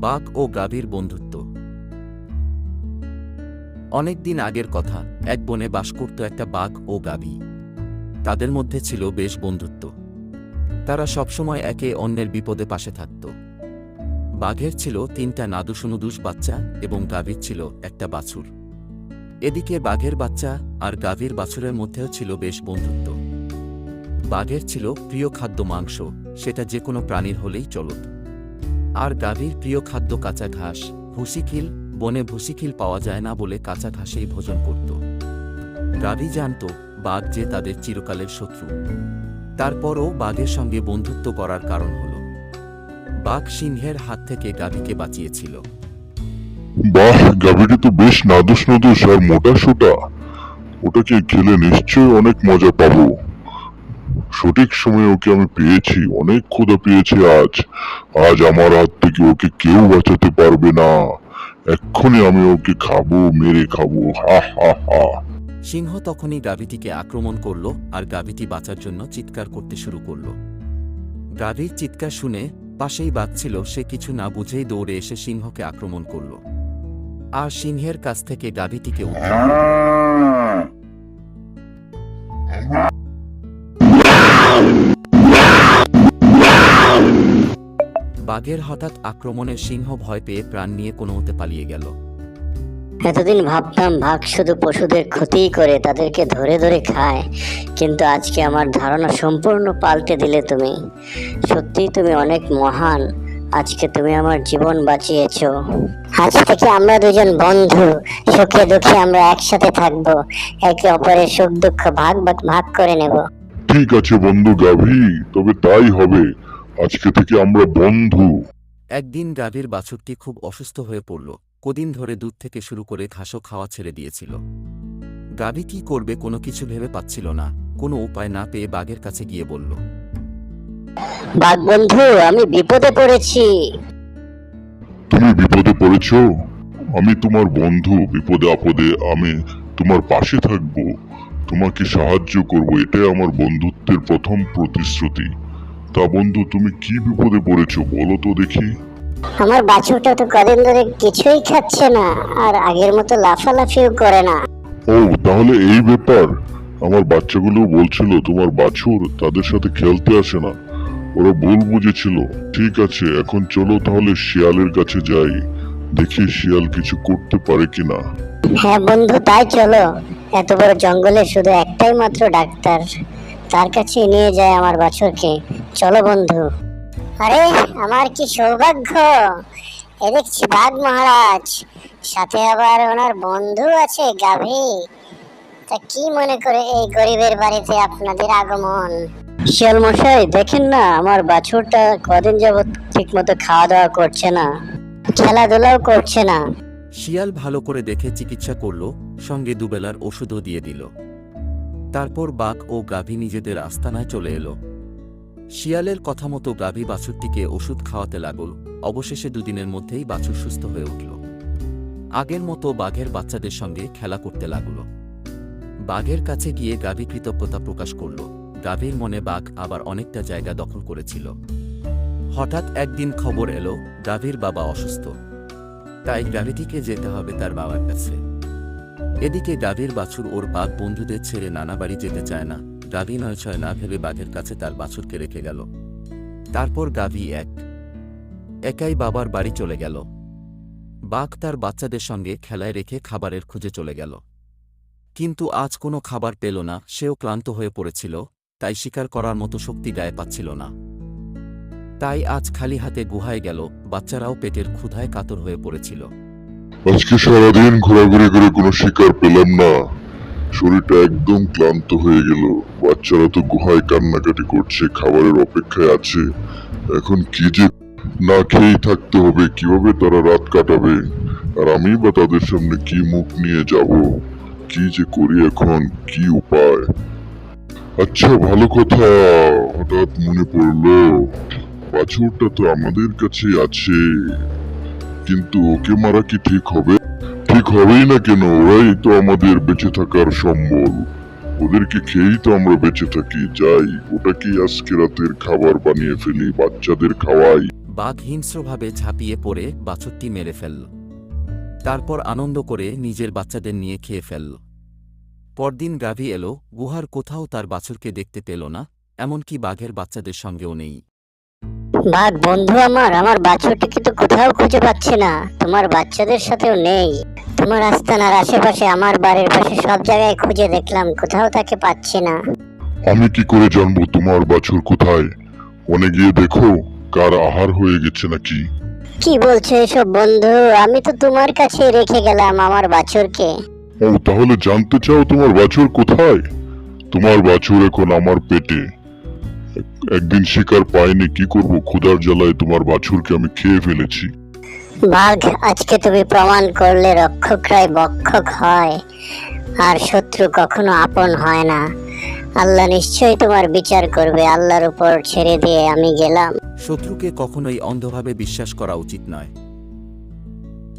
বাঘ ও গাভীর বন্ধুত্ব। অনেক দিন আগের কথা, এক বনে বাস করত একটা বাঘ ও গাভী। তাদের মধ্যে ছিল বেশ বন্ধুত্ব। তারা সবসময় একে অন্যের বিপদে পাশে থাকত। বাঘের ছিল ৩টা নাদুসনুদুস বাচ্চা এবং গাভীর ছিল একটা বাছুর। এদিকে বাঘের বাচ্চা আর গাভীর বাছুরের মধ্যেও ছিল বেশ বন্ধুত্ব। বাঘের ছিল প্রিয় খাদ্য মাংস, সেটা যে কোনো প্রাণীর হলেই চলত। আর গাভীর প্রিয় খাদ্য কাঁচা ঘাস, ভুসিখিল। বনে ভুসিখিল পাওয়া যায় না বলে কাঁচা ঘাসেই ভোজন করত। গাভী জানত বাঘ যে তাদের চিরকালের শত্রু। তারপরও বাঘের সঙ্গে বন্ধুত্ব করার কারণ হল, বাঘ সিংহের হাত থেকে গাভীকে বাঁচিয়েছিল। বাহ, গাভীটি তো বেশ নাদুস নাদুস আর মোটা সোটা। ওটাকে খেলে নিশ্চয়ই অনেক মজা পাবো। সঠিক সময়ে ওকে আমি পেয়েছি, অনেক ক্ষুধা পেয়েছে আজ। আজ আমার হাত থেকে ওকে কেউ বাঁচাতে পারবে না। এক্ষুনি আমি ওকে খাবো, মেরে খাবো। হা হা হা। সিংহ তখনই গাভীটিকে আক্রমণ করল আর গাভীটি বাঁচার জন্য চিৎকার করতে শুরু করল। গাভীর চিৎকার শুনে পাশেই বাঘ ছিল, সে কিছু না বুঝেই দৌড়ে এসে সিংহকে আক্রমণ করল আর সিংহের কাছ থেকে গাভীটিকে উদ্ধার করল। বাঘের হঠাৎ আক্রমণে সিংহ ভয় পেয়ে প্রাণ নিয়ে কোনোমতে পালিয়ে গেল। এতদিন ভাবতাম বাঘ শুধু পশুদের ক্ষতিই করে, তাদেরকে ধরে ধরে খায়, কিন্তু আজকে আমার ধারণা সম্পূর্ণ পাল্টে দিলে তুমি। সত্যিই তুমি অনেক মহান। আজকে তুমি আমার জীবন বাঁচিয়েছো। আজ থেকে আমরা দুজন বন্ধু, সুখে দুঃখে আমরা একসাথে থাকবো, একে অপরের সুখ দুঃখ ভাগ ভাগ ভাগ করে নেব। ঠিক আছে বন্ধু গাভী, তবে তাই হবে। আজকে থেকে আমরা বন্ধু। একদিন গাভীর বাছুরটি খুব অসুস্থ হয়ে পড়ল। কদিন ধরে দুধ থেকে শুরু করে ঘাসও খাওয়া ছেড়ে দিয়েছিল। গাভী কি করবে কোনো কিছু ভেবে পাচ্ছিল না। কোনো উপায় না পেয়ে বাঘের কাছে গিয়ে বলল, বাঘ বন্ধু, আমি বিপদে পড়েছি। তুমি বিপদে পড়েছো? আমি তোমার বন্ধু। বিপদে আপদে আমি তোমার পাশে থাকবো, তোমাকে সাহায্য করব। এটাই আমার বন্ধুত্বের প্রথম প্রতিশ্রুতি। তা বন্ধু, তুমি কি বিপদে পড়েছো বলো তো দেখি। আমার বাছুরটা তো কদিন ধরে কিছুই খাচ্ছে না, আর আগের মতো লাফালাফিও করে না। ও, তাহলে এই ব্যাপার। আমার বাচ্চাগুলো বলছিল তোমার বাছুর তাদের সাথে খেলতে আসে না। ওরা ভুল বুঝেছিল। ঠিক আছে, এখন চলো তাহলে শিয়ালের কাছে যাই, দেখি শিয়াল কিছু করতে পারে কিনা। হ্যাঁ বন্ধু, তাই চলো। এত বড় জঙ্গলে শুধু একটাই মাত্র ডাক্তার, তার কাছে নিয়ে যায় আমার বাছুরকে। চলো বন্ধু। আরে আমার কি সৌভাগ্য! এ দেখছি বাঘ মহারাজ, সাথে আবার ওনার বন্ধু আছে গাভী। তা কি মনে করে এই গরিবের বাড়িতে আপনাদের আগমন? শিয়াল মশাই, দেখেন না আমার বাছুরটা কদিন যাবত ঠিক মতো খাওয়া দাওয়া করছে না, খেলাধুলাও করছে না। শিয়াল ভালো করে দেখে চিকিৎসা করল, সঙ্গে দুবেলার ওষুধও দিয়ে দিল। তারপর বাঘ ও গাভী নিজেদের আস্তানায় চলে এলো। শিয়ালের কথা মতো গাভী বাছুরটিকে ওষুধ খাওয়াতে লাগল। অবশেষে দুদিনের মধ্যেই বাছুর সুস্থ হয়ে উঠল। আগের মতো বাঘের বাচ্চাদের সঙ্গে খেলা করতে লাগল। বাঘের কাছে গিয়ে গাভী কৃতজ্ঞতা প্রকাশ করল। গাভীর মনে বাঘ আবার অনেকটা জায়গা দখল করেছিল। হঠাৎ একদিন খবর এলো গাভীর বাবা অসুস্থ, তাই গাভীটিকে যেতে হবে তার বাবার কাছে। এদিকে গাভীর বাছুর ওর বাঘ বন্ধুদের ছেড়ে নানা বাড়ি যেতে চায় না। গাভী নয়ছয় না ভেবে বাঘের কাছে তার বাছুরকে রেখে গেল। তারপর গাভী একাই বাবার বাড়ি চলে গেল। বাঘ তার বাচ্চাদের সঙ্গে খেলায় রেখে খাবারের খুঁজে চলে গেল, কিন্তু আজ কোনো খাবার পেল না। সেও ক্লান্ত হয়ে পড়েছিল, তাই শিকার করার মতো শক্তি গায়ে পাচ্ছিল না। তাই আজ খালি হাতে গুহায় গেল। বাচ্চারাও পেটের ক্ষুধায় কাতর হয়ে পড়েছিল। আজকে সারাদিন ঘোরাঘুরি করে কোনো শিকার পেলাম না, শরীরটা একদম ক্লান্ত হয়ে গেল। বাচ্চারা তো গুহায় কান্নাকাটি করছে, খাবারের অপেক্ষায় আছে। এখন কি যে, না খেয়েই থাকতে হবে। কিভাবে তারা রাত কাটাবে, আর আমি বা তাদের সামনে কি মুখ নিয়ে যাব? কি যে করি এখন, কি উপায়? আচ্ছা, ভালো কথা, হঠাৎ মনে পড়লো, বাছুরটা তো আমাদের কাছে আছে, কিন্তু ওকে মারা কি ঠিক হবে? ঠিক হবেই না কেন? ওরাই তো আমাদের বেঁচে থাকার সম্বল। ওদেরকে খেয়েই তো আমরা বেঁচে থাকি। যাই, ওটাকে আজকে রাতের খাবার বানিয়ে ফেলি, বাচ্চাদের খাওয়াই। বাঘ হিংস্রভাবে ঝাঁপিয়ে পড়ে বাছুরটি মেরে ফেলল। তারপর আনন্দ করে নিজের বাচ্চাদের নিয়ে খেয়ে ফেলল। পরদিন গাভী এলো, গুহার কোথাও তার বাছুরকে দেখতে পেল না, এমনকি বাঘের বাচ্চাদের সঙ্গেও নেই। বাঘ বন্ধু আমার বাছুরটিকে তো কোথাও খুঁজে পাচ্ছি না, তোমার বাচ্চাদের সাথেও নেই। তোমার আস্তানার আশেপাশে, আমার বাড়ির পাশে সব জায়গায় খুঁজে দেখলাম, কোথাও তাকে পাচ্ছি না। আমি কি করে জানবো তোমার বাছুর কোথায়? বনে গিয়ে দেখো কার আহার হয়ে গেছে নাকি। কি বলছো এসব বন্ধু? আমি তো তোমার কাছে রেখে গেলাম আমার বাছুরকে। ও, তাহলে জানতে চাও তোমার বাছুর কোথায়? তোমার বাছুর এখন আমার পেটে। একদিন শিকার পাইনি, কি করব, ক্ষুধার জ্বালায় তোমার বাছুরকে আমি খেয়ে ফেলেছি। বাঘ, আজকে তুমি প্রমাণ করলে রক্ষকরাই ভক্ষক হয়, আর শত্রু কখনো আপন হয় না। আল্লাহ নিশ্চয়ই তোমার বিচার করবে। আল্লাহর উপর ছেড়ে দিয়ে আমি গেলাম। শত্রুকে কখনোই অন্ধভাবে বিশ্বাস করা উচিত নয়।